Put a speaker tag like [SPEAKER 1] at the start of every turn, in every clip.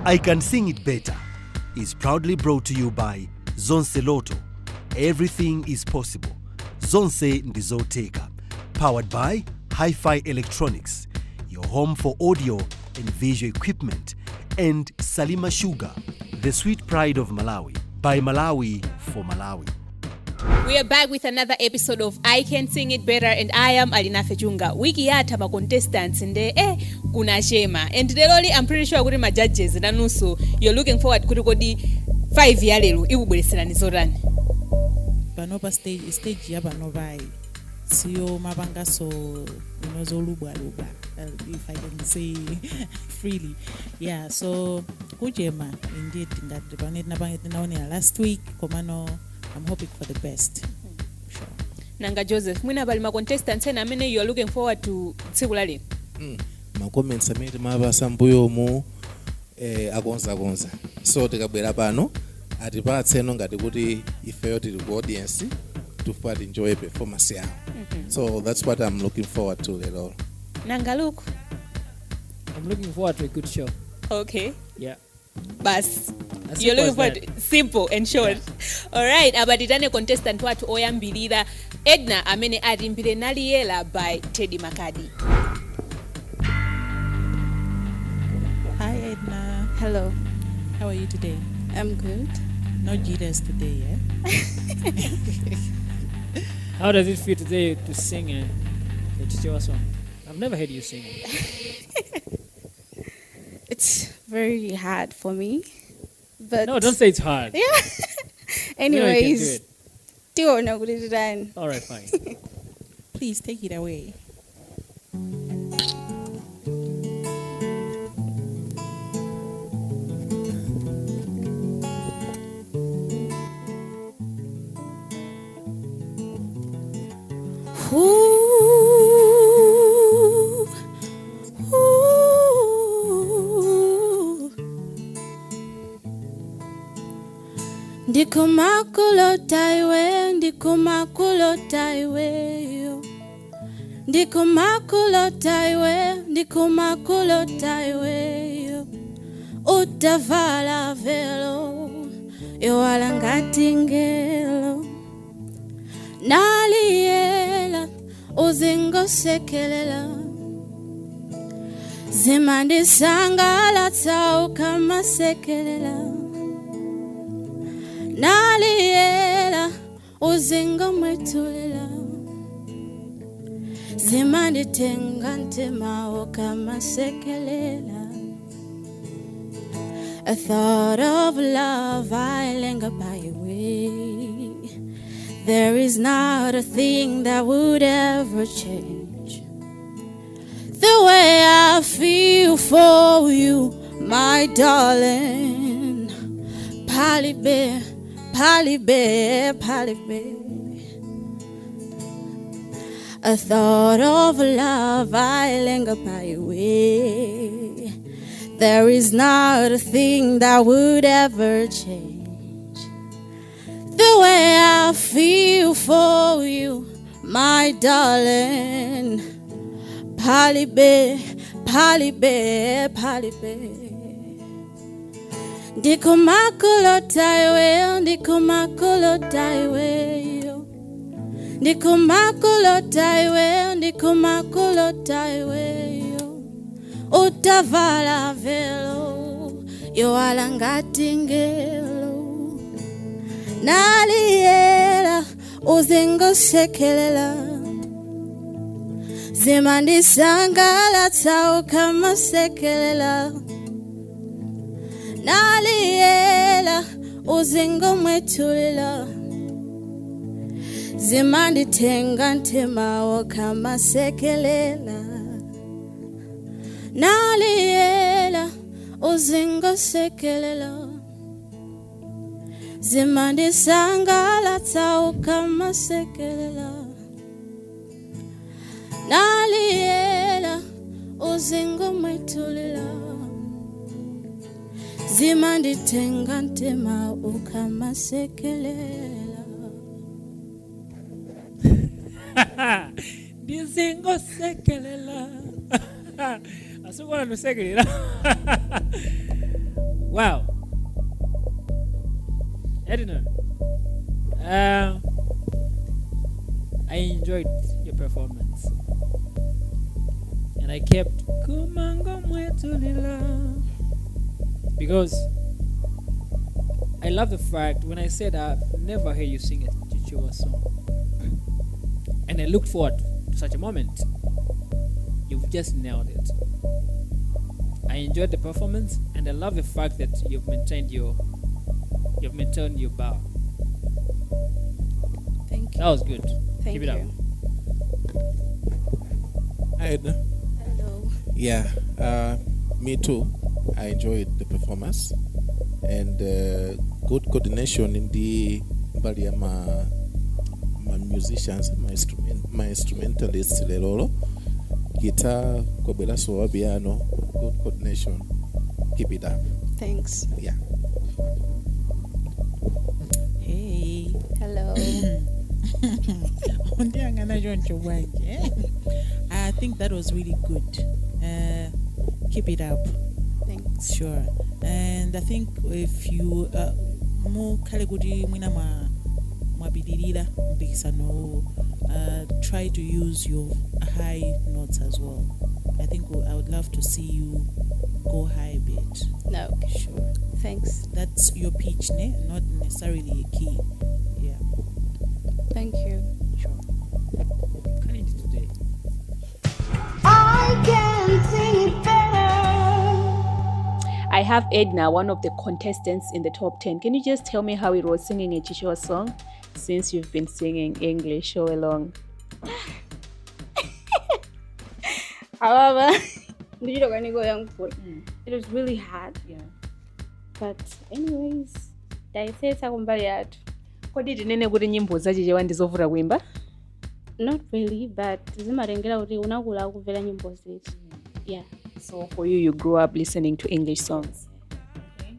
[SPEAKER 1] I Can Sing It Better is proudly brought to you by Zonse Lotto. Everything is possible. Zonse ndi Zodiak. Powered by Hi-Fi Electronics, your home for audio and visual equipment, and Salima Sugar, the sweet pride of Malawi, by Malawi for Malawi.
[SPEAKER 2] We are back with another episode of I Can Sing It Better, and I am Alina Fechunga. Wiki yatha ma contestants nde kuna shema. And lero I'm pretty sure kuti ma judges nanuso you're looking forward kuti kodi 5 ya lero ikubwereserani zotani.
[SPEAKER 3] Panopa stage ya panopa siyo mabanga so unozolubwa if I can say freely. Yeah, so kujema indeed ngati paneti napangeti naonera last week komano I'm hoping for the best. Sure.
[SPEAKER 2] Nanga Joseph, mwina bali ma contestants ena amene you are looking forward to tsiku la lero.
[SPEAKER 4] Ma comments amene mabasa mbuyo mu akonza. So tikabwera pano atipatse eno ngati kuti ifeyo tili ku audience to enjoy performance yawo. So that's what I'm looking forward to at all.
[SPEAKER 2] Nanga look.
[SPEAKER 5] I'm looking forward to a good show.
[SPEAKER 2] Okay.
[SPEAKER 5] Yeah.
[SPEAKER 2] Bas. You're looking for simple and short. Yeah. All right, abatitane contestant watu oyambirira Edna amene atimbire Naliela by Teddy Makadi.
[SPEAKER 3] Hi Edna.
[SPEAKER 6] Hello.
[SPEAKER 3] How are you today?
[SPEAKER 6] I'm good.
[SPEAKER 3] No jitters today, yeah?
[SPEAKER 5] How does it feel today to sing a Chichewa song? I've never heard you sing.
[SPEAKER 6] It's very hard for me. But
[SPEAKER 5] no, don't say it's hard.
[SPEAKER 6] Yeah. Anyways,
[SPEAKER 5] you know
[SPEAKER 6] do it.
[SPEAKER 5] All right, fine.
[SPEAKER 3] Please take it away.
[SPEAKER 6] Ndikumakulo taiwe, ndikumakulo taiwe yo. Ndikumakulo taiwe, ndikumakulo taiwe yo. Utavala velo, yo walangati ngelo. Naliela, uzingo sekelela. Zimandi sangala tau kama sekelela. Naliela uzingo mwetulela. Zimandi tengante mao kama sekelela. A thought of love I linger by your way. There is not a thing that would ever change the way I feel for you, my darling. Palibe, palibe, palibe. A thought of love I linger by your way. There is not a thing that would ever change the way I feel for you, my darling. Palibe, palibe, palibe. Ndikumakulo taiwe, ndikumakulo taiwe yo. Ndikumakulo taiwe, ndikumakulo taiwe yo. Utavala velo, yo walangati ngelo. Naliela, uzingo sekelela. Zimandi sangala tau kama sekelela. Naliela, uzingo mwetulela. Zimandi tengante mao kama sekelela. Naliela, uzingo sekelela. Zimandi sangala tau kama sekelela. Naliela, uzingo mwetulela. Zimandi tengante mao kama sekelela.
[SPEAKER 5] Dizingo sekelela. Asukona lusekelela. Wow. I don't know. I enjoyed your performance. And I kept because I love the fact when I said I've never heard you sing a Chichewa song. And I looked forward to such a moment. You've just nailed it. I enjoyed the performance and I love the fact that you've maintained your bar.
[SPEAKER 6] Thank you.
[SPEAKER 5] That was good.
[SPEAKER 6] Thank
[SPEAKER 5] Keep it up.
[SPEAKER 6] you.
[SPEAKER 4] Hi, Edna.
[SPEAKER 6] Hello.
[SPEAKER 4] Yeah, me too. I enjoyed the performance and good coordination in the mbali ya my musicians, my instrumentalists lelolo. Guitar, kobela so piano, good coordination. Keep it up.
[SPEAKER 6] Thanks.
[SPEAKER 4] Yeah.
[SPEAKER 3] Hey.
[SPEAKER 6] Hello.
[SPEAKER 3] I think that was really good. Keep it up.
[SPEAKER 6] Thanks.
[SPEAKER 3] Sure. And I think if you more kale kuti mwina mwapitirira mpikisano, try to use your high notes as well. I think I would love to see you go high a bit.
[SPEAKER 6] No.
[SPEAKER 3] Sure.
[SPEAKER 6] Thanks.
[SPEAKER 3] That's your pitch, ne? Not necessarily a key. Yeah.
[SPEAKER 6] Thank you.
[SPEAKER 3] Sure.
[SPEAKER 5] Kind today.
[SPEAKER 7] I can sing it better.
[SPEAKER 2] I have Edna, one of the contestants in the top 10. Can you just tell me how it was singing a Chichewa song since you've been singing English all along?
[SPEAKER 6] However, it was really hard.
[SPEAKER 2] Yeah.
[SPEAKER 6] But anyways, ndayisetsa kumbali yathu.
[SPEAKER 2] Kodi tinene kuti nyimbo za Chichewa ndizovuta kuimba?
[SPEAKER 6] Not really, but zimatengera kuti unakula kumvera nyimbo ziti. Yeah.
[SPEAKER 2] So for you grew up listening to English songs. Okay.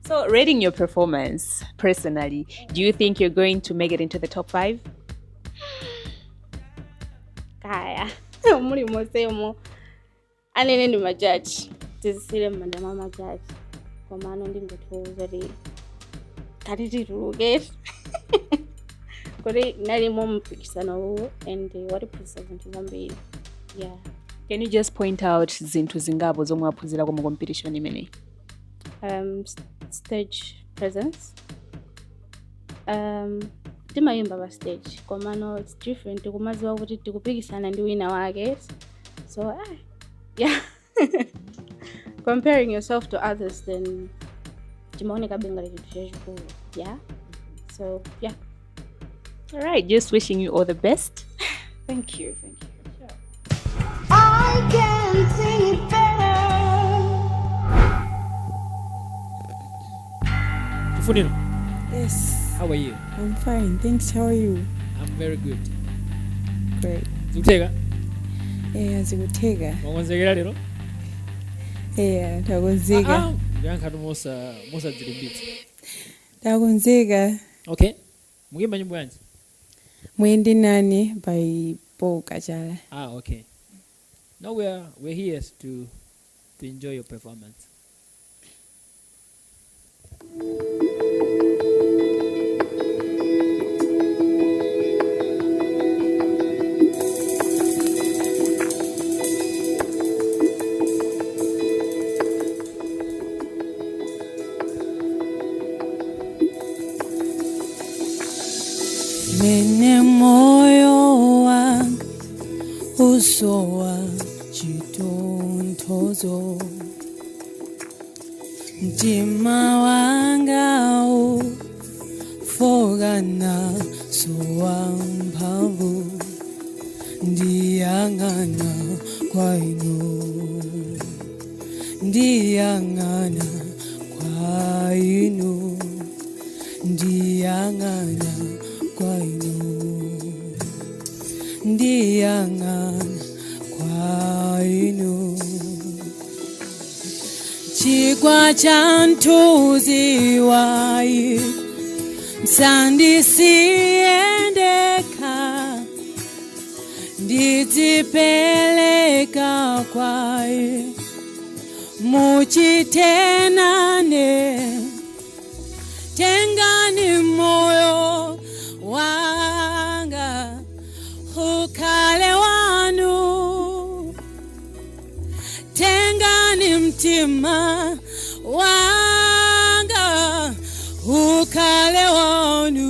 [SPEAKER 2] So rating your performance personally, do you think you're going to make it into the top 5?
[SPEAKER 6] Kaya. Muli mosemo. Anene ndi majaji. Tizisire mmanja mwa majaji. Kwa maana ndingothokoza kuti tatituluke. Kuti nalimo mpikisano uwo and watiphunzitsa zinthu zambiri. Yeah.
[SPEAKER 2] Can you just point out zinthu zingapo zomwe aphunzira kwa competition imene?
[SPEAKER 6] Stage presence. Timayimba pa stage. Komano it's different. Kumaziwa kuti tikupikisana ndi wina wake. So yeah. Comparing yourself to others, then timaoneka bengala chinthu chachikulu. Yeah. So yeah.
[SPEAKER 2] All right, just wishing you all the best.
[SPEAKER 6] Thank you. Thank you.
[SPEAKER 7] I can sing it better.
[SPEAKER 5] Tufunino,
[SPEAKER 8] Yes,
[SPEAKER 5] how are you?
[SPEAKER 8] I'm fine. Thanks. How are you?
[SPEAKER 5] I'm very good.
[SPEAKER 8] Great.
[SPEAKER 5] Zikuteka?
[SPEAKER 8] Zikuteka.
[SPEAKER 5] Mwakonzekera lero?
[SPEAKER 8] Takonzeka.
[SPEAKER 5] Ndiyankhatu mosa dzilimbitsa.
[SPEAKER 8] Takonzeka.
[SPEAKER 5] Okay. Mukimba nyimbo yanji?
[SPEAKER 8] Mwendi nane by Paul Kachala.
[SPEAKER 5] Okay. Now we're here to enjoy your performance.
[SPEAKER 8] Mene moyo wanga usowa chitontozo mtima wanga ufogana sowa mphamvu ndiyang'ana kwa inu ndiyang'ana kwa inu ndiyang'ana kwa inu ndiyang'ana kwa inu chigwa cha mthunzi wayi msandisiyendeka ndidzipeleka kwaye muchitenane tengani moyo wanga ukale wanu tengani mtima wanga ukale wanu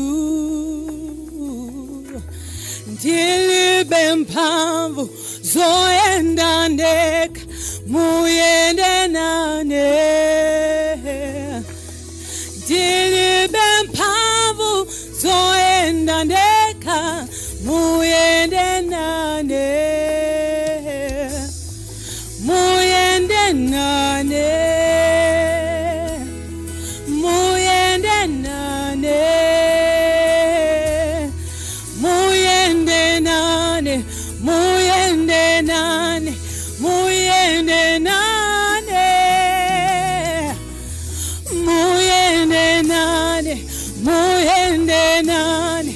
[SPEAKER 8] ndilibe mphamvu zoyenda ndekha muyende nane ndilibe mphamvu zoyenda ndekha muyende nane muyende nane muyende nane muyende nane muyende nane muyende nane muyende nane muyende nane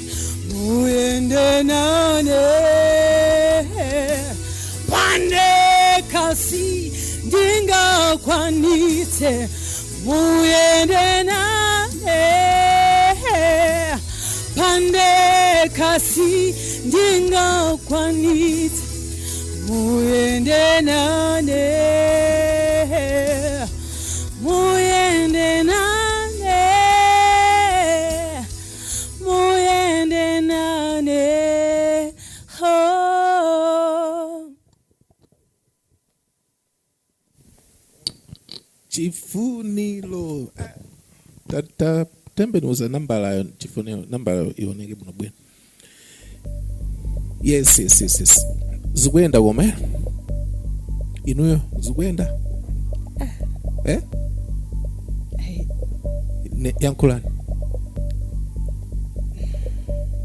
[SPEAKER 8] muyende nane pande kasi ndingakwanitse muyende nane pande kasi ndingakwanitse muyende nane muyende nane muyende nane oh.
[SPEAKER 4] chifuniro tembenuza nambala chifuniro nambala ioneke bwino bwino. Yes. Zikuyenda koma inuyo zikuyenda yankhulani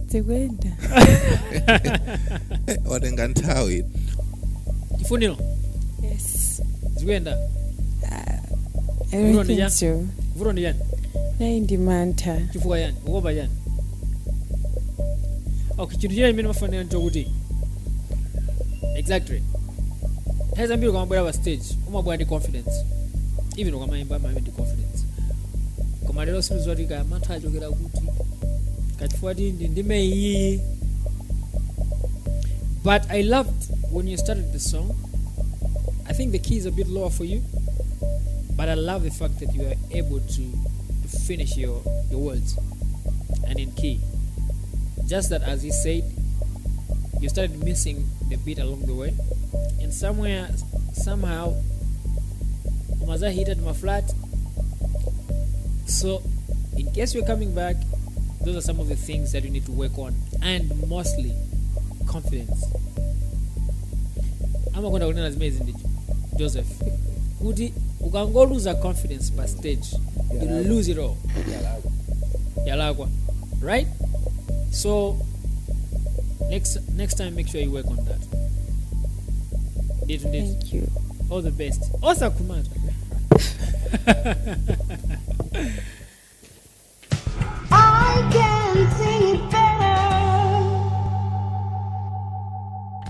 [SPEAKER 8] zikuyenda
[SPEAKER 4] watenga nthawi
[SPEAKER 5] chifuniro
[SPEAKER 8] yes
[SPEAKER 5] zikuyenda
[SPEAKER 8] everything so
[SPEAKER 5] vuto ndi yani
[SPEAKER 8] nayi ndi mantha
[SPEAKER 5] chifukwa yani ukuopa yani okay chinthu china chimene mafanira nchokuti exactly nthawi zambiri ukamabwera pa stage umabwera ndi confidence even ukamayimba amaimba ndi confidence koma lero siluziwa kuti kaya mantha achokera kuti kachifukwa ti ndime iyi. But I loved when you started the song. I think the key is a bit lower for you, but I love the fact that you are able to finish your words and in key. Just that, as he said, you started missing the beat along the way, and somehow Umaza hit my flat. So in case you're coming back, those are some of the things that you need to work on, and mostly confidence. I'm not going to as amazing, Joseph. Kuti ukango lose confidence by stage, you lose it all. Yalagwa, right? So next time, make sure you work on that.
[SPEAKER 8] Thank you.
[SPEAKER 5] All the best. Osa Kumata.
[SPEAKER 7] I can sing it better.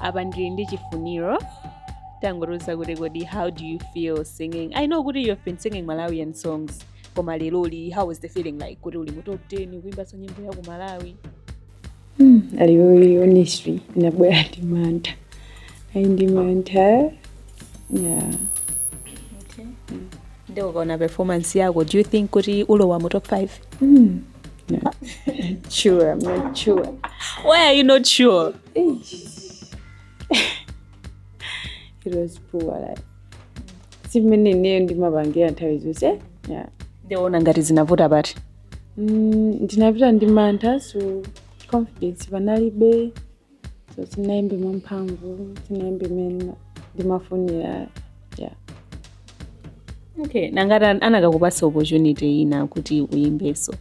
[SPEAKER 2] Abandiri ndi chifuniro tangoruza kuti kodi how do you feel singing? I know kuti you've been singing Malawian songs koma leloli, how was the feeling like kuti uli mu top 10 kuimba so nyimbo ya ku Malawi?
[SPEAKER 8] Really honestly nabwera ndi mantha. Ndi mantha. Yeah.
[SPEAKER 2] Okay. Ndio ukaona performance yako, do you think kuti ulowa mu top 5?
[SPEAKER 8] No. Sure, I'm not sure.
[SPEAKER 2] Why are you not sure?
[SPEAKER 8] It was poor like. Simene neyo ndimabangira nthawi zonse. Yeah.
[SPEAKER 2] Ndeona ngati zinavuta bati.
[SPEAKER 8] Ndinapita ndi mantha, so confidence panalibe. So tinaimbe mwamphamvu, tinaimbe mena ndimafunira. Yeah.
[SPEAKER 2] Okay, nangata anakakupasa opportunity ina kuti uimbeso.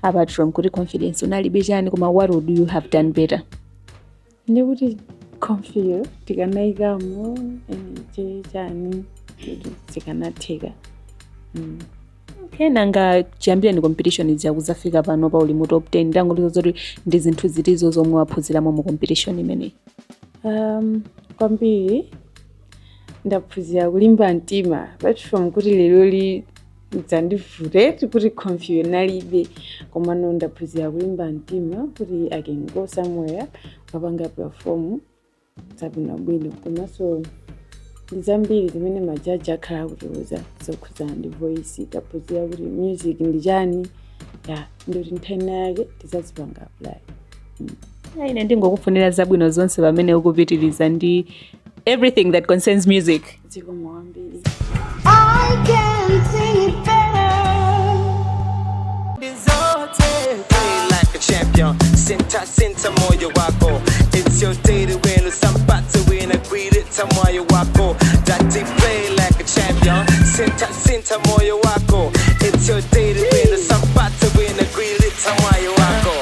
[SPEAKER 2] Apart from kuti confidence unalibe chani, koma what would you have done better?
[SPEAKER 8] Ndikuti confidence tikanaikamo energy chani kuti tikanatheka.
[SPEAKER 2] Okay, nanga chiyambira ni competition izi yakuzafika pano pa uli mu top 10 ndangulizo zoti ndi zinthu zitizo zomwe waphunziramo mu competition imeneyi.
[SPEAKER 8] Kwambiri ndaphunzira kulimba mtima apart from kuti lero dzandivhute kuti confuse nalibe komano ndaphunzira kulimba mtima kuti I can go somewhere kapanga perform zabwino bwino komanso ndizambiri zimene majaji akhala kutiuza zokhudzana ndi voice taphunzira kuti music ndi chani ndoti nthani yake tizazipanga apply.
[SPEAKER 2] ine ndingokufunira zabwino zonse pamene ukupitiriza ndi everything that concerns music.
[SPEAKER 8] Zikomo kwambiri.
[SPEAKER 7] I can sing it better.
[SPEAKER 9] Like a champion, sinta moyo wako. It's your day to win, usambate win, agree to moyo wako. Dati play like a champion, sinta moyo wako. It's your day to win, usambate win, agree to moyo wako.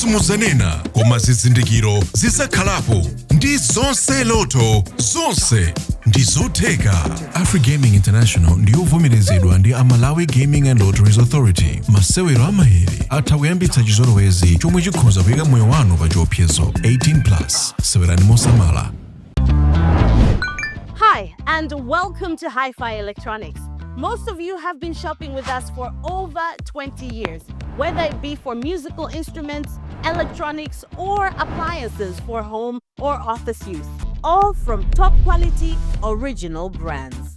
[SPEAKER 10] Muzanena koma zizindikiro zisakhalapo ndi zonse loto zonse ndi Zodiak. Afrigaming International ndiyo vomerezedwa ndi Malawi Gaming and Lotteries Authority. Masewero amaheri atha kuyambitsa chizolowezi chomwe chikhoza kuyika moyo wanu pa chiopsezo. 18+. Sewerani mosamala.
[SPEAKER 11] Hi, and welcome to Hi-Fi Electronics. Most of you have been shopping with us for over 20 years, whether it be for musical instruments, electronics, or appliances for home or office use, all from top quality original brands.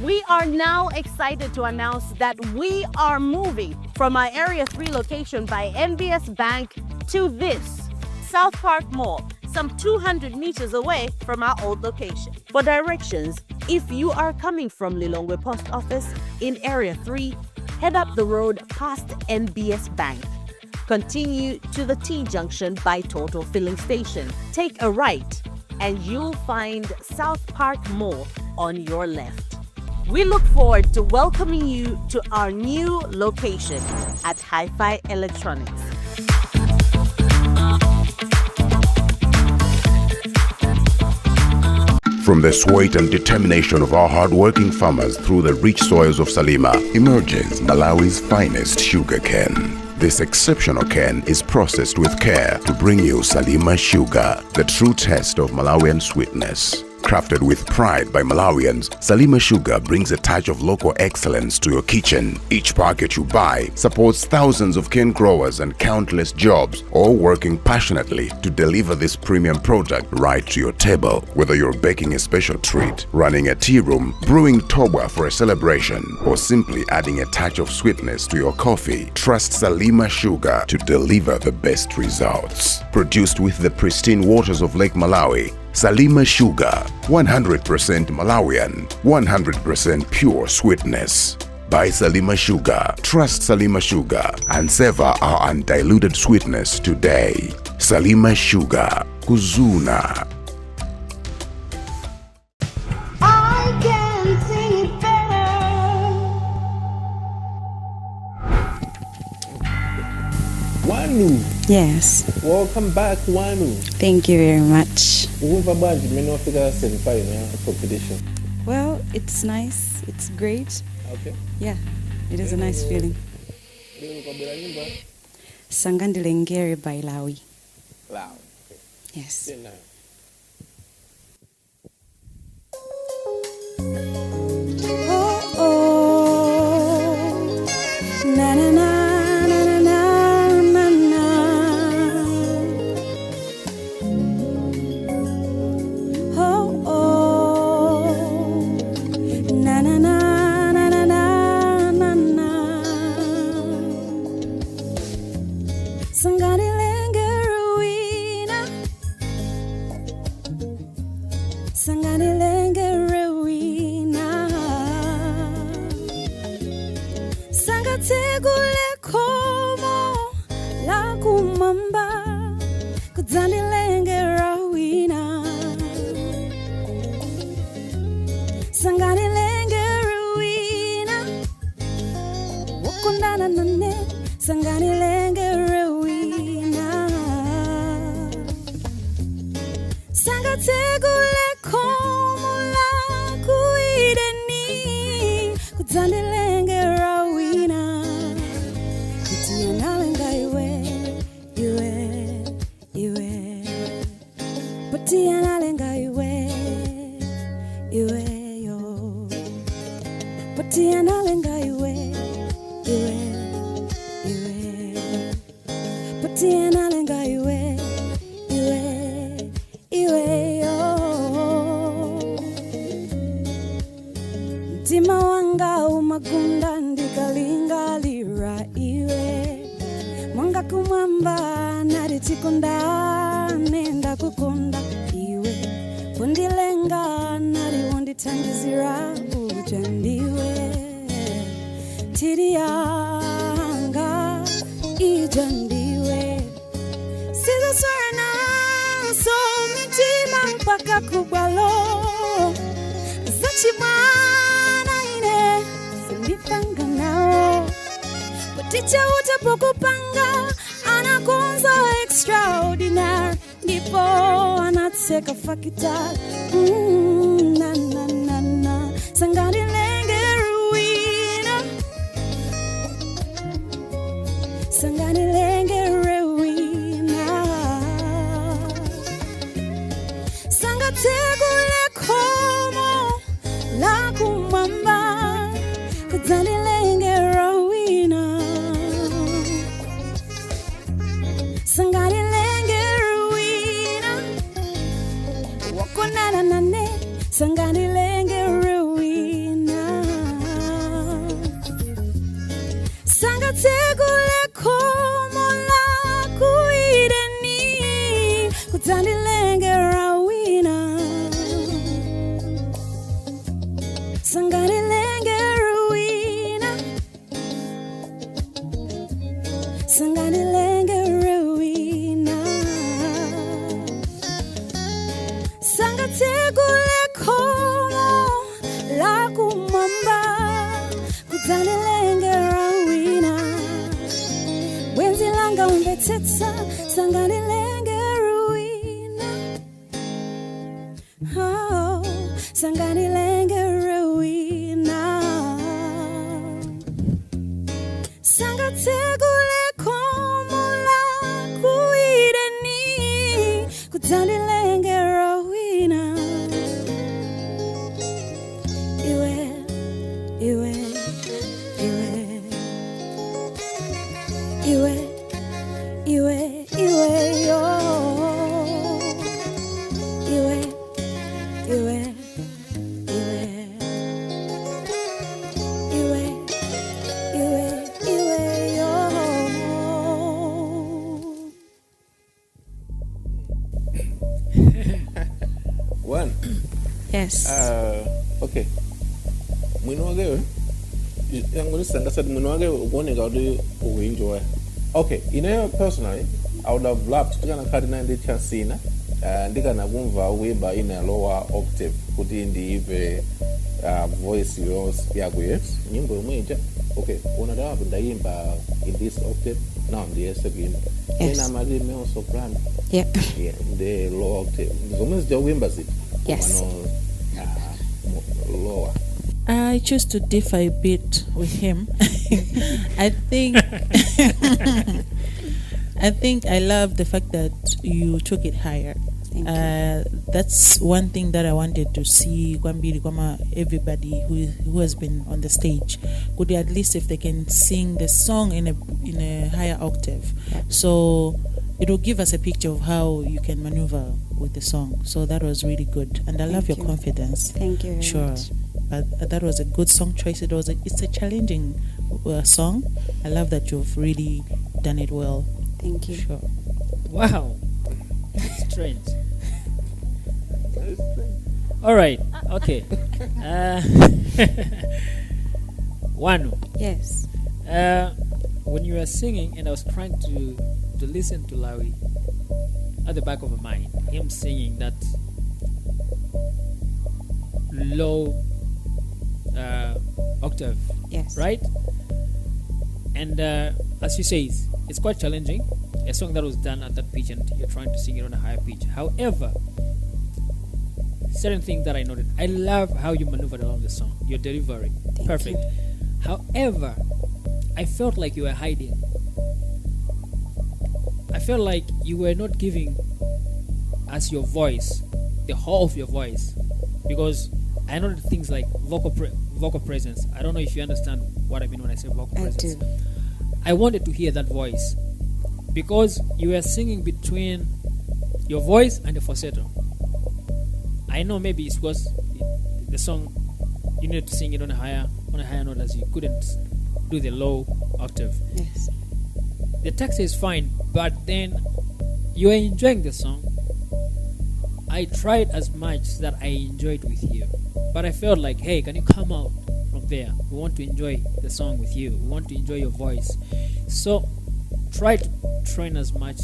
[SPEAKER 11] We are now excited to announce that we are moving from our Area 3 location by NBS Bank to this South Park Mall, some 200 meters away from our old location. For directions, if you are coming from Lilongwe Post Office in Area 3, head up the road past NBS Bank. Continue to the T-junction by Total Filling Station. Take a right and you'll find South Park Mall on your left. We look forward to welcoming you to our new location at Hi-Fi Electronics.
[SPEAKER 12] From the sweat and determination of our hard-working farmers through the rich soils of Salima emerges Malawi's finest sugar cane. This exceptional cane is processed with care to bring you Salima Sugar, the true test of Malawian sweetness. Crafted with pride by Malawians, Salima Sugar brings a touch of local excellence to your kitchen. Each packet you buy supports thousands of cane growers and countless jobs, all working passionately to deliver this premium product right to your table. Whether you're baking a special treat, running a tea room, brewing toba for a celebration, or simply adding a touch of sweetness to your coffee, trust Salima Sugar to deliver the best results. Produced with the pristine waters of Lake Malawi, Salima Sugar, 100% Malawian, 100% pure sweetness. Buy Salima Sugar, trust Salima Sugar, and savor our undiluted sweetness today. Salima Sugar, Kuzuna.
[SPEAKER 7] I can sing it better.
[SPEAKER 4] Wanu,
[SPEAKER 13] Yes,
[SPEAKER 4] welcome back Wanu.
[SPEAKER 13] thank you very much.
[SPEAKER 4] Uwumva bwanji mmene wafika semifinal ya competition?
[SPEAKER 13] Well, it's nice, it's great.
[SPEAKER 4] Okay.
[SPEAKER 13] Yeah, it is a nice feeling.
[SPEAKER 4] Lero kwabwera nyimbo
[SPEAKER 13] Sangandilengere by Lawi.
[SPEAKER 4] lao.
[SPEAKER 13] Yes.
[SPEAKER 4] Tena.
[SPEAKER 13] Oh, oh, na na na na na na na na. Oh, oh, na na na na na na na na. Sangandilengere wina. Sangandilengere wina. Sangategule komo la kumamba kudzandilengere sanganilengere wina sangategule khomo lakho ideni kudzandilengera wina kuti analenga iwe kuti analenga iwe yo kuti analenga iwe kuti analenga iwe yo mtima wanga umagunda ndikalingalira iwe mwanga kumwamba naritikondane ndakukonda iwe undilenga nariwondithandizira uja ndiwe tiri yanga ija ndiwe sizoswera naso mitima mpaka kubwalo zachimwana ine sindipanga nawo kuticha utapokupanga anakonza extraordinary ndipo anatseka fakita na na na na sanganilengere wina sanganilengere wina sangategule khomo lakumwamba kudzandilengera wina sanganilengera wina wakonana nane sanganilengera wina sangategule khomo lakuideni kudzandilengera wina sanganilengera wina sanganilengera wina sangategule khomo lakumwamba kudzandilengera wina bwenzi langa umbetsetsa sanganilengera wina oh, sanganilengera wina sangategule khomo lakuideni kudzandilengera wina iwe iwe iwe iwe iwe yo iwe iwe iwe iwe yo
[SPEAKER 4] One.
[SPEAKER 8] Yes.
[SPEAKER 4] Okay. Mwino wake yangu nisanga mwino wake kuoneka kuti ukuenjoy. Okay, ine personally I would have loved to kana kadi na ndi chance ina ndikana kumva wimba in a lower octave kuti ndiive voice yako yes nyimbo imweja. Okay, unataka ndayimba in this octave now ndiyese kuimba.
[SPEAKER 8] Yes.
[SPEAKER 4] Ina mali meo soprano.
[SPEAKER 8] Yeah.
[SPEAKER 4] Yeah, the lower octave. Zomwe zijawimba ziti.
[SPEAKER 8] Yes.
[SPEAKER 4] Lower.
[SPEAKER 3] I choose to differ a bit with him. I think I love the fact that you took it higher. That's one thing that I wanted to see Kwambiri Kwama, everybody who has been on the stage could at least if they can sing the song in a higher octave. So it will give us a picture of how you can maneuver with the song. So that was really good, and I love your confidence.
[SPEAKER 8] Thank you very much.
[SPEAKER 3] But that was a good song choice. It's a challenging song. I love that you've really done it well.
[SPEAKER 8] Thank you.
[SPEAKER 3] Sure.
[SPEAKER 5] Wow. Strange. All right. Okay. Wanu.
[SPEAKER 8] Yes.
[SPEAKER 5] When you were singing, and I was trying to listen to Lawi, at the back of my mind, him singing that low octave.
[SPEAKER 8] Yes.
[SPEAKER 5] Right? And as you say, it's quite challenging. A song that was done at that pitch and you're trying to sing it on a higher pitch. However, certain things that I noted, I love how you maneuvered along the song. Your delivery, perfect. However, I felt like you were hiding. I felt like you were not giving us your voice, the whole of your voice, because I noted things like vocal presence. I don't know if you understand what I mean when I say vocal presence.
[SPEAKER 8] I do.
[SPEAKER 5] I wanted to hear that voice because you were singing between your voice and the falsetto. I know maybe it's because the song you needed to sing it on a higher note as you couldn't do the low octave.
[SPEAKER 8] Yes.
[SPEAKER 5] The text is fine, but then you are enjoying the song. I tried as much that I enjoyed with you, but I felt like, hey, can you come out from there? We want to enjoy the song with you. We want to enjoy your voice. So try to train as much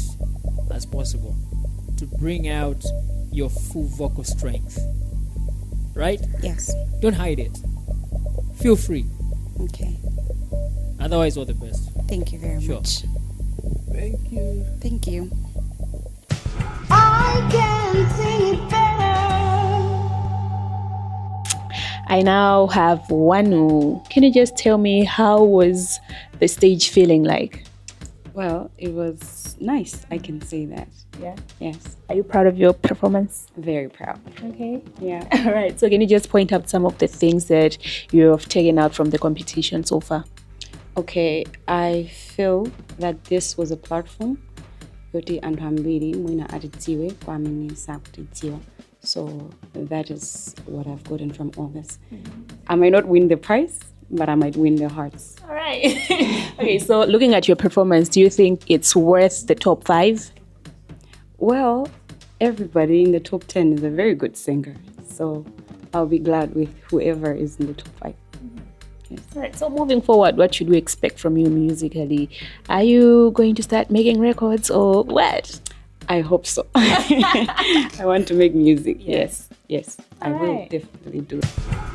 [SPEAKER 5] as possible to bring out your full vocal strength. Right?
[SPEAKER 8] Yes.
[SPEAKER 5] Don't hide it. Feel free.
[SPEAKER 8] Okay.
[SPEAKER 5] Otherwise, all the best.
[SPEAKER 8] Thank you very much.
[SPEAKER 4] Thank you.
[SPEAKER 8] Thank you.
[SPEAKER 7] I can sing it better.
[SPEAKER 2] I now have Wanu. Can you just tell me how was the stage feeling like?
[SPEAKER 8] Well, it was nice. I can say that.
[SPEAKER 2] Yeah.
[SPEAKER 8] Yes.
[SPEAKER 2] Are you proud of your performance?
[SPEAKER 8] Very proud.
[SPEAKER 2] Okay.
[SPEAKER 8] Yeah.
[SPEAKER 2] All right. So can you just point out some of the things that you have taken out from the competition so far?
[SPEAKER 8] Okay, I feel that this was a platform yoti anthu ambiri mwina atidziwe kwa amene sakutidziwa. So that is what I've gotten from all this. I might not win the prize, but I might win their hearts.
[SPEAKER 2] All right. Okay, so looking at your performance, do you think it's worth the top 5?
[SPEAKER 8] Well, everybody in the top 10 is a very good singer. So I'll be glad with whoever is in the top 5.
[SPEAKER 2] Yes. All right, so moving forward, what should we expect from you musically? Are you going to start making records or what?
[SPEAKER 8] I hope so. I want to make music. Yes. I will definitely do it.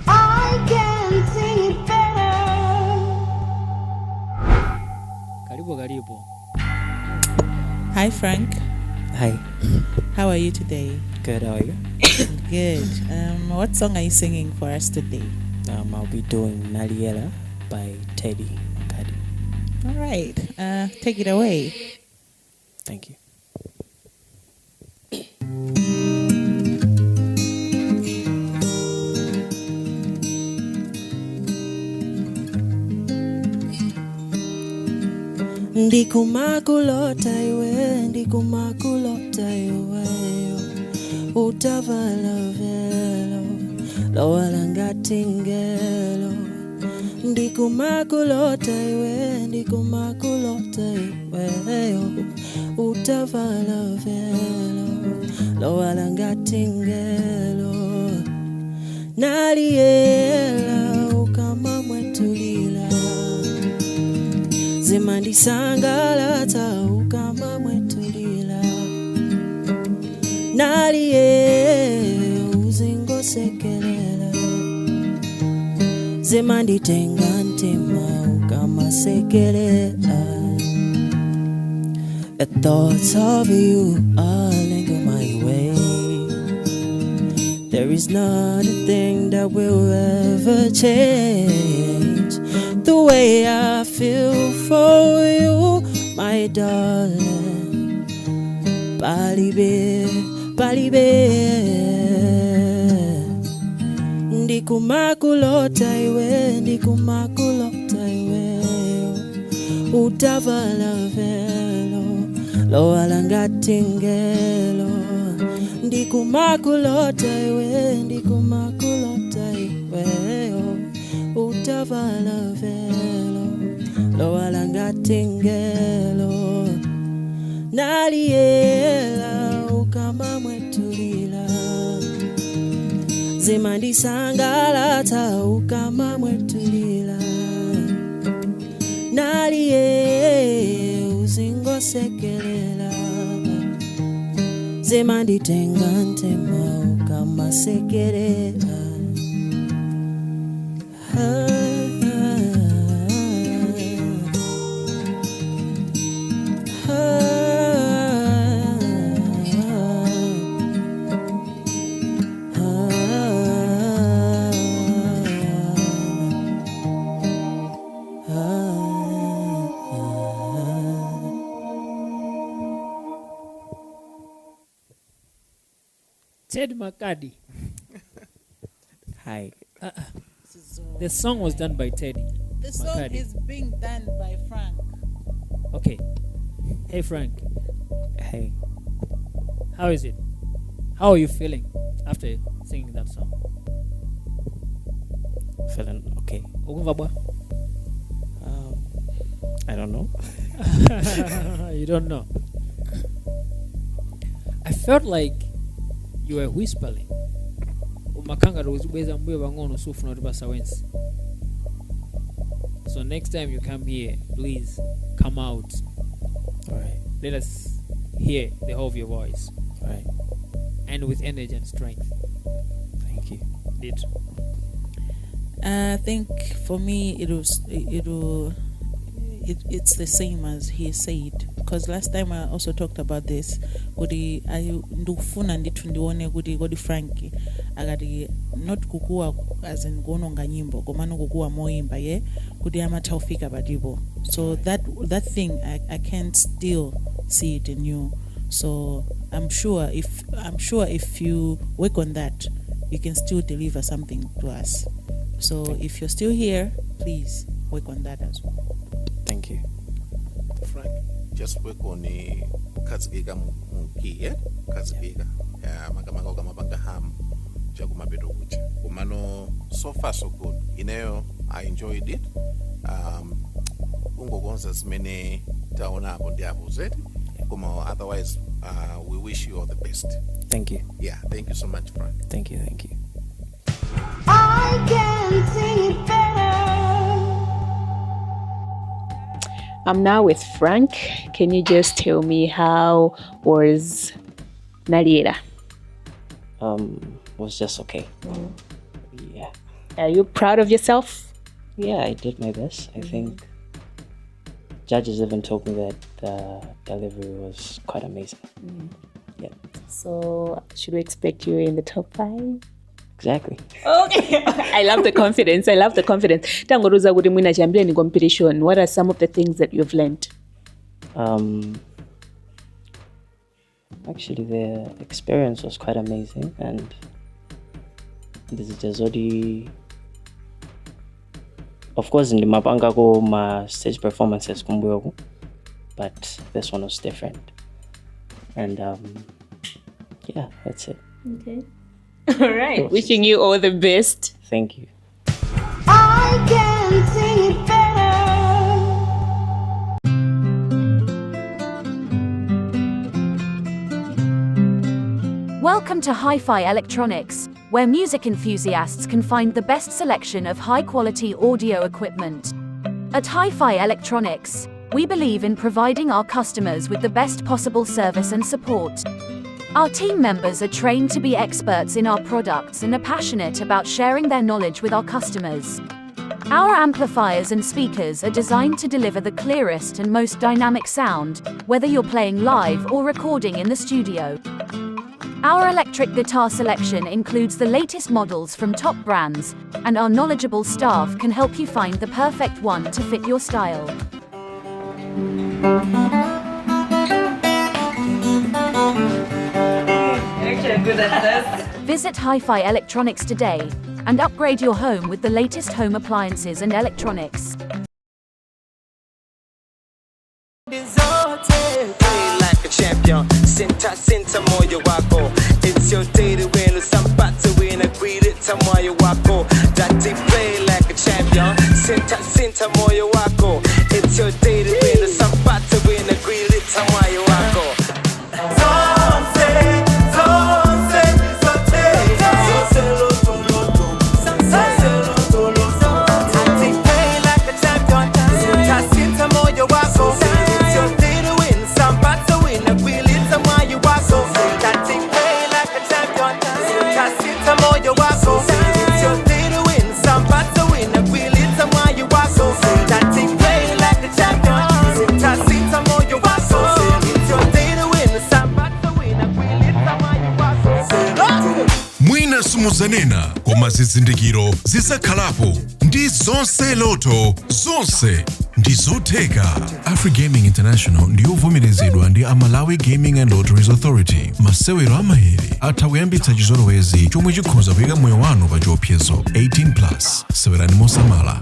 [SPEAKER 7] I can sing it better.
[SPEAKER 5] Karibu.
[SPEAKER 3] Hi, Frank.
[SPEAKER 14] Hi.
[SPEAKER 3] How are you today?
[SPEAKER 14] Good, how are you?
[SPEAKER 3] Good. What song are you singing for us today?
[SPEAKER 14] I'll be doing Naliela by Teddy Makadi.
[SPEAKER 3] All right. Take it away.
[SPEAKER 14] Thank you.
[SPEAKER 13] Ndikumakulota iwe utavala velo lowala ngati ngelo ndikumakulota iwe utavala velo lowala ngati ngelo naliela ukamamwetulila zimandisangalatsa ukamamwetulila naliye uzingosekelela zimanditenga ntima ukamasekelela. The thoughts of you all linger my way. There is not a thing that will ever change the way I feel for you, my darling. Balibe, ndikumakulota iwe utavala velo lowala ngati ngelo ndikumakulota iwe utavala velo lowala ngati ngelo naliela ukamamwetulila zimandisangalatsa ukamamwetulila naliye uzingosekelela zimanditenga ntima ukamasekelela.
[SPEAKER 5] Ted Makadi.
[SPEAKER 14] Hi.
[SPEAKER 5] The song was done by Teddy.
[SPEAKER 3] The song
[SPEAKER 5] Makadi.
[SPEAKER 3] is being done by Frank.
[SPEAKER 5] Okay. Hey Frank,
[SPEAKER 14] Hey.
[SPEAKER 5] how is it? How are you feeling after singing that song?
[SPEAKER 14] Feeling okay.
[SPEAKER 5] Ukumva bwa?
[SPEAKER 14] I don't know.
[SPEAKER 5] You don't know. I felt like you were whispering. Umakanga uzibeza mbuyo bangono sufuna ribasa wensi. So next time you come here, please come out.
[SPEAKER 14] All right.
[SPEAKER 5] Let us hear the whole of your voice.
[SPEAKER 14] All right.
[SPEAKER 5] And with energy and strength.
[SPEAKER 14] Thank you.
[SPEAKER 5] Did.
[SPEAKER 3] I think for me it's the same as he said, because last time I also talked about this. Kudi ndufuna ndithu ndione kudi Frankie akati not kukua as in kuononga nyimbo komano kukua moimba ye kudi amataufika padipo. So that thing I can still see it in you. So I'm sure if you work on that, you can still deliver something to us. So if you're still here, please work on that as well.
[SPEAKER 14] Thank you.
[SPEAKER 4] Frank, just work on the kazibika mki, yeah? Kazibika. Yeah, makamaka ukamabanga ham. Chakumabedo kucha. Kumano, so far so good. I enjoyed it. Ungo gonza zimene taona hapo ndiapo zeti. Kuma otherwise, we wish you all the best.
[SPEAKER 14] Thank you.
[SPEAKER 4] Yeah, thank you so much, Frank.
[SPEAKER 14] Thank you.
[SPEAKER 7] I can sing it better.
[SPEAKER 2] I'm now with Frank. Can you just tell me how was Naliera?
[SPEAKER 14] Was just okay. Yeah.
[SPEAKER 2] Are you proud of yourself?
[SPEAKER 14] Yeah, I did my best. I think judges even told me that the delivery was quite amazing. Yeah.
[SPEAKER 2] So should we expect you in the top 5?
[SPEAKER 14] Exactly.
[SPEAKER 2] Okay. I love the confidence. Tangoruza kuti mwina chambire ni competition. What are some of the things that you've learned?
[SPEAKER 14] Actually, the experience was quite amazing, and this is Zodi. Of course, in the mapanga go my stage performances kumbuyoku, but this one was different. And yeah, that's it.
[SPEAKER 2] Okay. All right. Wishing you all the best.
[SPEAKER 14] Thank you.
[SPEAKER 7] I can sing it better.
[SPEAKER 11] Welcome to Hi-Fi Electronics, where music enthusiasts can find the best selection of high-quality audio equipment. At Hi-Fi Electronics, we believe in providing our customers with the best possible service and support. Our team members are trained to be experts in our products and are passionate about sharing their knowledge with our customers. Our amplifiers and speakers are designed to deliver the clearest and most dynamic sound, whether you're playing live or recording in the studio. Our electric guitar selection includes the latest models from top brands, and our knowledgeable staff can help you find the perfect one to fit your style. Visit Hi-Fi Electronics today and upgrade your home with the latest home appliances and electronics.
[SPEAKER 9] Play like a champion. Sinta moyo wako. It's your day to win. Usampata win. Agree it moyo wako. Dati play like a champion. Sinta moyo wako. It's your day to win. Usampata win. Agree it moyo wako.
[SPEAKER 10] Zanena koma zizindikiro zisakhalapo ndi zonse loto zonse ndi Zodiak. Afrigaming International ndiyo vomerezedwa ndi Malawi Gaming and Lotteries Authority. Masewero amahiri atha kuyambitsa chizolowezi chomwe chikhoza kuyika moyo wanu pa chiopsezo. 18+. Sewerani mosamala.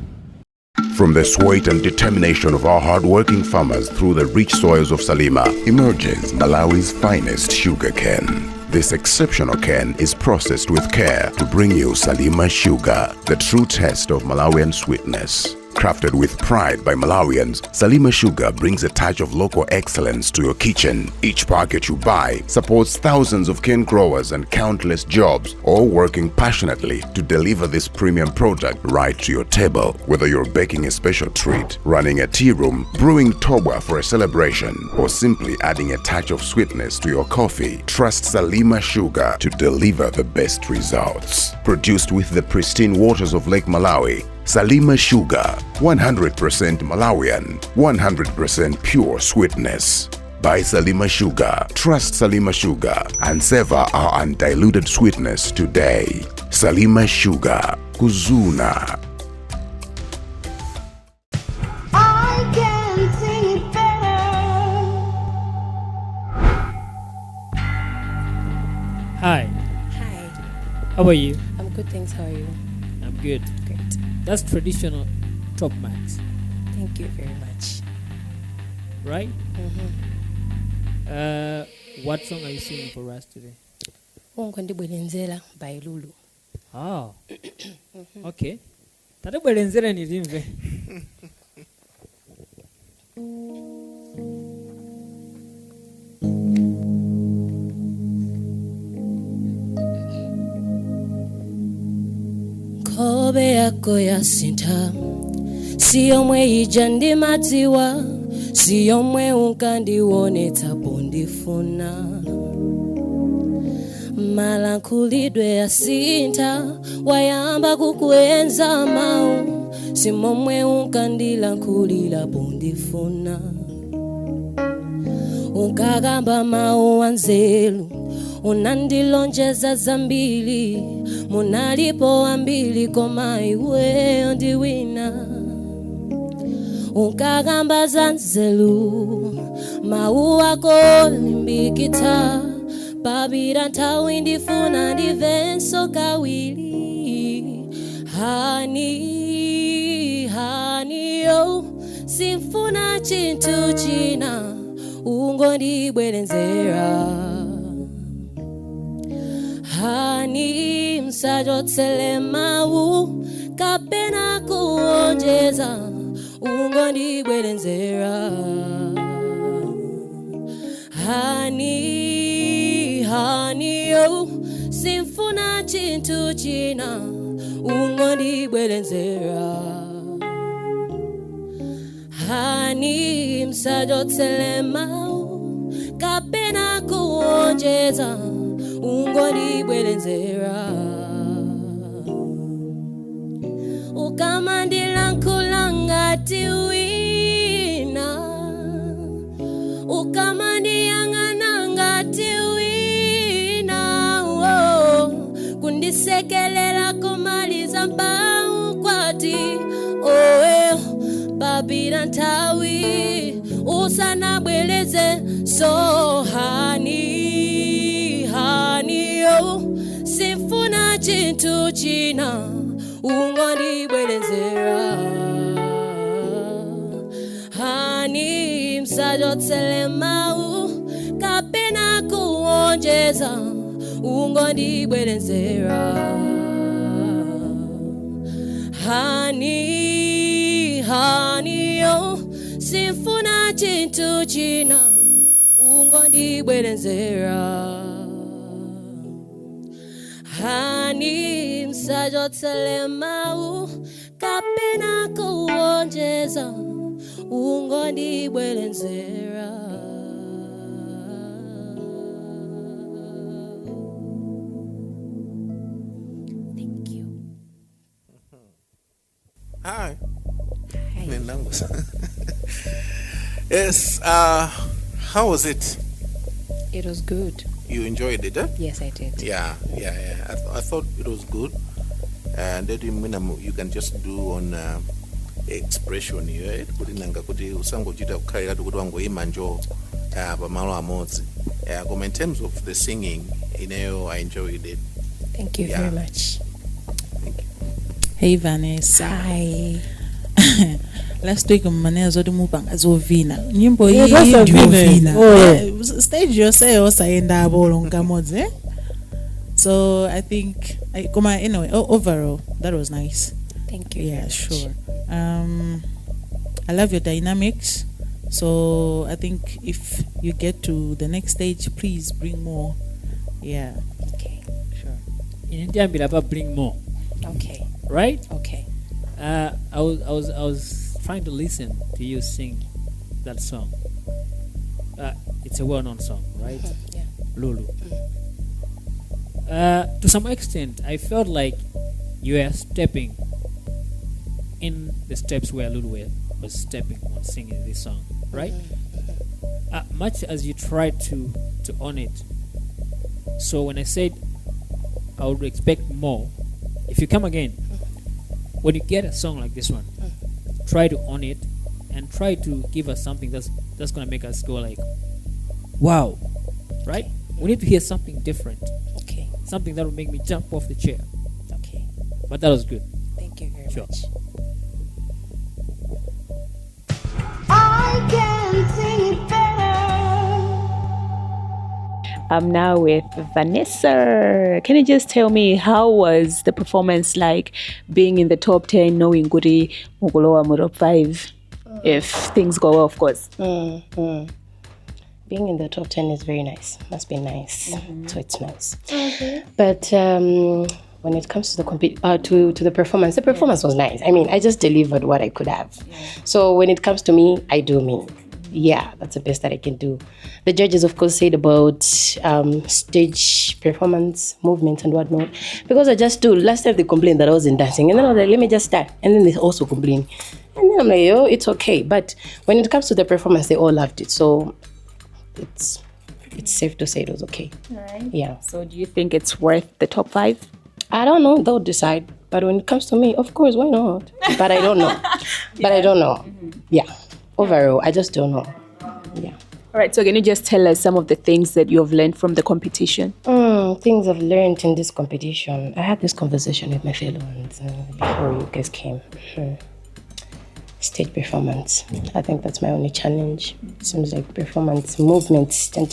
[SPEAKER 12] From the sweat and determination of our hard-working farmers through the rich soils of Salima emerges Malawi's finest sugar cane. This exceptional cane is processed with care to bring you Salima Sugar, the true test of Malawian sweetness. Crafted with pride by Malawians, Salima Sugar brings a touch of local excellence to your kitchen. Each packet you buy supports thousands of cane growers and countless jobs, all working passionately to deliver this premium product right to your table. Whether you're baking a special treat, running a tea room, brewing toba for a celebration, or simply adding a touch of sweetness to your coffee, trust Salima Sugar to deliver the best results. Produced with the pristine waters of Lake Malawi, Salima Sugar, 100% Malawian, 100% pure sweetness. Buy Salima Sugar, trust Salima Sugar, and savor our undiluted sweetness today. Salima Sugar, Kuzuna.
[SPEAKER 7] I can sing it better.
[SPEAKER 5] Hi.
[SPEAKER 2] Hi.
[SPEAKER 5] How are you?
[SPEAKER 2] I'm good, thanks. How are you?
[SPEAKER 5] I'm good.
[SPEAKER 2] Great.
[SPEAKER 5] That's traditional top max,
[SPEAKER 2] Thank you very much.
[SPEAKER 5] right?
[SPEAKER 2] Mm-hmm.
[SPEAKER 5] What song are you singing for us today?
[SPEAKER 2] Ungondibwelenzela by Lulu.
[SPEAKER 5] Oh. Okay. Tatibwelenzera nirimve.
[SPEAKER 15] Kobe yako yasinta, siyomwe ija ndimadziwa, siyomwe unkandionetsa pondifuna. Malankhulidwe yasinta, wayamba kukuenza mawu, simomwe unkandilankhulira pondifuna. Unkagamba mawu anzelu, unandilonjeza zambili, munalipo ambili koma iweyo ndiwina. Unkagamba zanzelu, mawu ako limbikitsa, babira nthawi ndifuna ndivenso kawiri. Hani yo, simfuna chinthu china, ungondibwelenzera. Hani msajotsele mawu, kapena kuonjeza, ungondibwelenzera. Hani yo, simfuna chinthu china, ungondibwelenzera. Hani msajotsele mawu, kapena kuonjeza, ungondibwelenzera. Ukamandilankhula ngati wina, ukamandiyang'ana ngati wina, kundisekelela kumaliza mpaukwati. Babira nthawi, usanabweleze. So hani yo, simfuna chinthu china, ungondibwelenzera. Hani msajotsele mawu, kapena kuonjeza, ungondibwelenzera. Hani yo, simfuna chinthu china, ungondibwelenzera. Hani msajotsele mawu, kapena kuonjeza, ungondibwelenzera.
[SPEAKER 2] Thank you.
[SPEAKER 4] Hi.
[SPEAKER 2] Hi.
[SPEAKER 4] Yes, how was it?
[SPEAKER 2] It was good.
[SPEAKER 4] You enjoyed it, eh?
[SPEAKER 16] Yes, I did.
[SPEAKER 4] Yeah. I thought it was good. And that you can just do on expression here. Kuti nanga kuti usangochita kukhalira kuti wangoima njo pamalo amodzi. In terms of the singing, I enjoyed it.
[SPEAKER 16] Thank you very much.
[SPEAKER 3] Hey Vanessa.
[SPEAKER 16] Hi.
[SPEAKER 3] Last week mmanena zoti mupanga zovina. Nyimbo iyi
[SPEAKER 16] that's a
[SPEAKER 3] ndiyovina.
[SPEAKER 16] vina.
[SPEAKER 3] Stage yourself osayenda abolo nkamodzi. So I think anyway, overall that was nice.
[SPEAKER 16] Thank you.
[SPEAKER 3] Yeah, sure. I love your dynamics. So I think if you get to the next stage, please bring more. Yeah.
[SPEAKER 16] Okay.
[SPEAKER 3] Sure.
[SPEAKER 5] In India, about bring more.
[SPEAKER 16] Okay.
[SPEAKER 5] Right?
[SPEAKER 16] Okay.
[SPEAKER 5] I was trying to listen to you sing that song. It's a well-known song, right?
[SPEAKER 16] Yeah.
[SPEAKER 5] Lulu. To some extent, I felt like you were stepping in the steps where Lulu was stepping on singing this song, right? Much as you tried to own it. So when I said I would expect more, if you come again, when you get a song like this one, try to own it and try to give us something that's gonna make us go like, wow, right? We need to hear something different.
[SPEAKER 16] Okay.
[SPEAKER 5] Something that will make me jump off the chair.
[SPEAKER 16] Okay.
[SPEAKER 5] But that was good.
[SPEAKER 16] Thank you very much.
[SPEAKER 7] I can sing it better.
[SPEAKER 8] I'm now with Vanessa. Can you just tell me how was the performance like being in the top 10, knowing Guri Mugulowa mu top 5, if things go well, of course?
[SPEAKER 16] Being in the top 10 is very nice. Must be nice. So it's nice.
[SPEAKER 6] Okay.
[SPEAKER 16] But when it comes to the performance, the performance was nice. I mean, I just delivered what I could have. So when it comes to me, I do me. Yeah, that's the best that I can do. The judges, of course, said about stage performance, movement, and whatnot. Because I just do. Last time they complained that I wasn't dancing, and then I was like, let me just start. And then they also complained, and then I'm like, oh, it's okay. But when it comes to the performance, they all loved it. So it's safe to say it was okay.
[SPEAKER 8] Right.
[SPEAKER 16] Yeah.
[SPEAKER 8] So do you think it's worth the top 5?
[SPEAKER 16] I don't know. They'll decide. But when it comes to me, of course, why not? But I don't know. But I don't know. Yeah. Overall, I just don't know. Yeah.
[SPEAKER 8] All right. So can you just tell us some of the things that you have learned from the competition?
[SPEAKER 16] Things I've learned in this competition. I had this conversation with my fellow ones before you guys came. Stage performance. I think that's my only challenge. It seems like performance, movement, so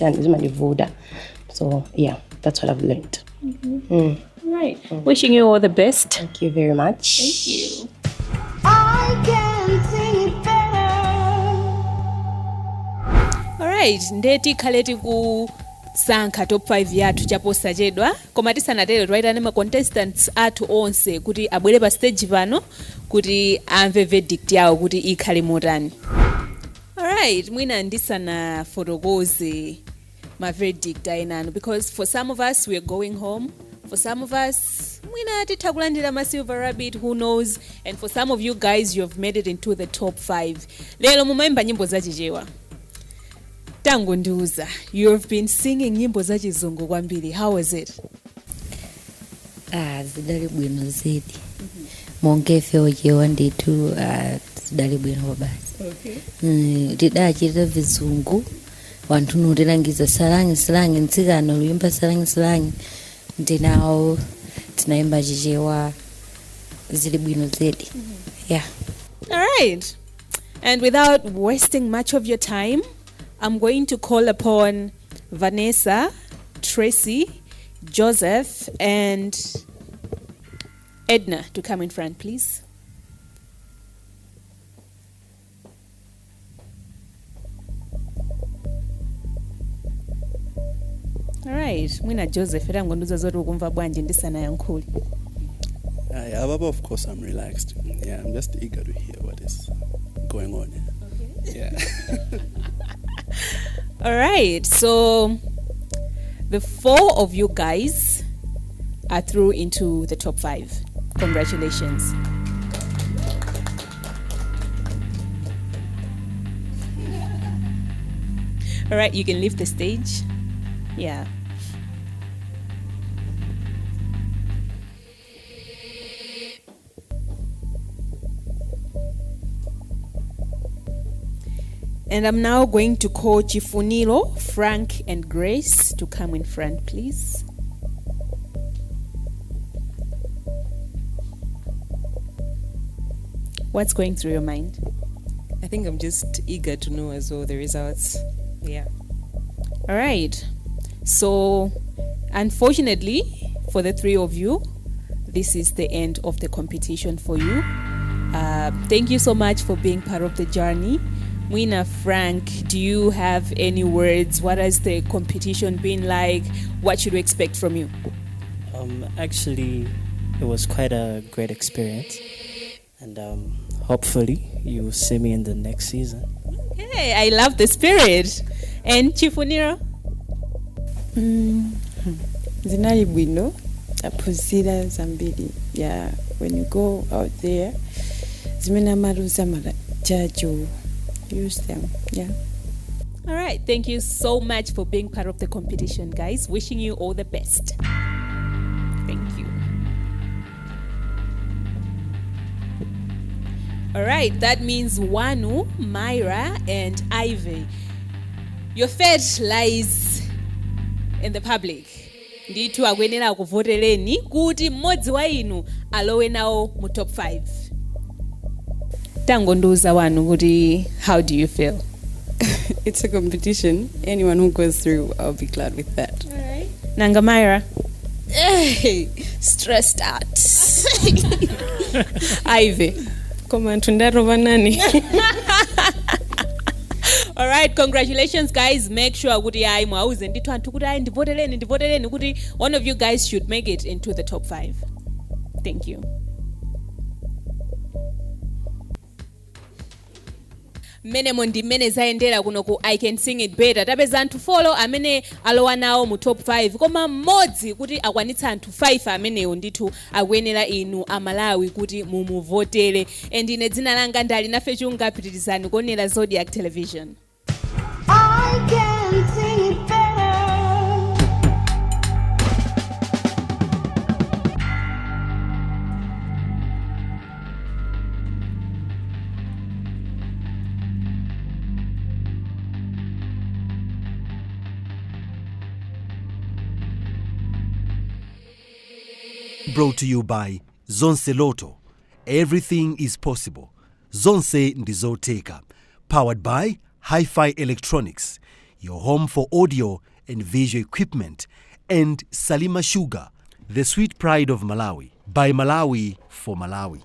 [SPEAKER 16] yeah, that's what I've learned.
[SPEAKER 8] Right. Wishing you all the best.
[SPEAKER 16] Thank you very much.
[SPEAKER 8] Thank you.
[SPEAKER 7] I can sing it better.
[SPEAKER 2] Alright, ndeti khaleti ku sankha top 5 yathu chaposa chedwa koma tisanatero twayitana ma contestants athu onse kuti abwere pa stage pano kuti amve verdict yawo kuti ikhale motani. Alright, mwina ndisana fotokoze ma verdict ainano because for some of us we are going home. For some of us, mwina titha kulandira ma silver rabbit, who knows? And for some of you guys, you have made it into the top 5. Lelo mumaimba nyimbo zachichewa. Tango ndiuza, you have been singing nyimbo zachizungu kwambiri. How was it?
[SPEAKER 17] Zidali bwino zedi. Mongefe ojewa nditu zidali bwino basi.
[SPEAKER 2] Okay.
[SPEAKER 17] Tidachita vizungu. Wantu nutilangiza salangi nsikana luyimba salangi. Ndinawo tinaimba chichewa zili bwino zedi. Yeah.
[SPEAKER 2] All right. And without wasting much of your time, I'm going to call upon Vanessa, Tracy, Joseph, and Edna to come in front, please. All right. Mwina Joseph, era ngonduza zoti ukumva bwanji ndisana yankhuli.
[SPEAKER 18] Ababa, of course, I'm relaxed. Yeah, I'm just eager to hear what is going on. Okay. Yeah.
[SPEAKER 2] All right. So the 4 of you guys are through into the top 5. Congratulations. All right, you can leave the stage. Yeah. And I'm now going to call Chifunilo, Frank, and Grace to come in front, please. What's going through your mind?
[SPEAKER 19] I think I'm just eager to know as well the results. Yeah.
[SPEAKER 2] All right. So, unfortunately, for the three of you, this is the end of the competition for you. Thank you so much for being part of the journey. Mwina, Frank, do you have any words? What has the competition been like? What should we expect from you?
[SPEAKER 14] Actually, it was quite a great experience. And hopefully you will see me in the next season.
[SPEAKER 2] Hey, I love the spirit. And Chifuniro?
[SPEAKER 8] Zinali bwino taphunzira zambiri. Yeah, when you go out there, zimene amaluza malajajo, use them. Yeah.
[SPEAKER 2] All right. Thank you so much for being part of the competition, guys. Wishing you all the best. Thank you. All right. That means Wanu, Myra, and Ivy. Your fate lies in the public. Ndithu akwenera kuvotereni kuti mmodzi wa inu alowe nawo mu top 5. Tangondoza Wanu kuti how do you feel?
[SPEAKER 20] It's a competition. Anyone who goes through, I'll be glad with that.
[SPEAKER 2] All right. Nanga Myra?
[SPEAKER 20] Hey, stressed out. Ivy. Koma tundarova nani?
[SPEAKER 2] All right, congratulations guys. Make sure kuti ayi mwauze ndithu anthu kuti ayi ndivotereni kuti one of you guys should make it into the top 5. Thank you. Menemo ndi mmene zayendera kuno ku I Can Sing It Better. Tapeza anthu follow amene alowa nawo mu top 5 koma mmodzi kuti akwanitsa anthu 5 amenewo ndithu akuyenera inu amalawi kuti mumuvotere. And ine dzina langa ndali nafe chunga pitirizani kuonera Zodiak Television.
[SPEAKER 7] I can sing it better.
[SPEAKER 1] Brought to you by Zonse Lotto. Everything is possible. Zonse ndi Zodiak. Powered by Hi-Fi Electronics, your home for audio and visual equipment. And Salima Sugar, the sweet pride of Malawi. By Malawi for Malawi.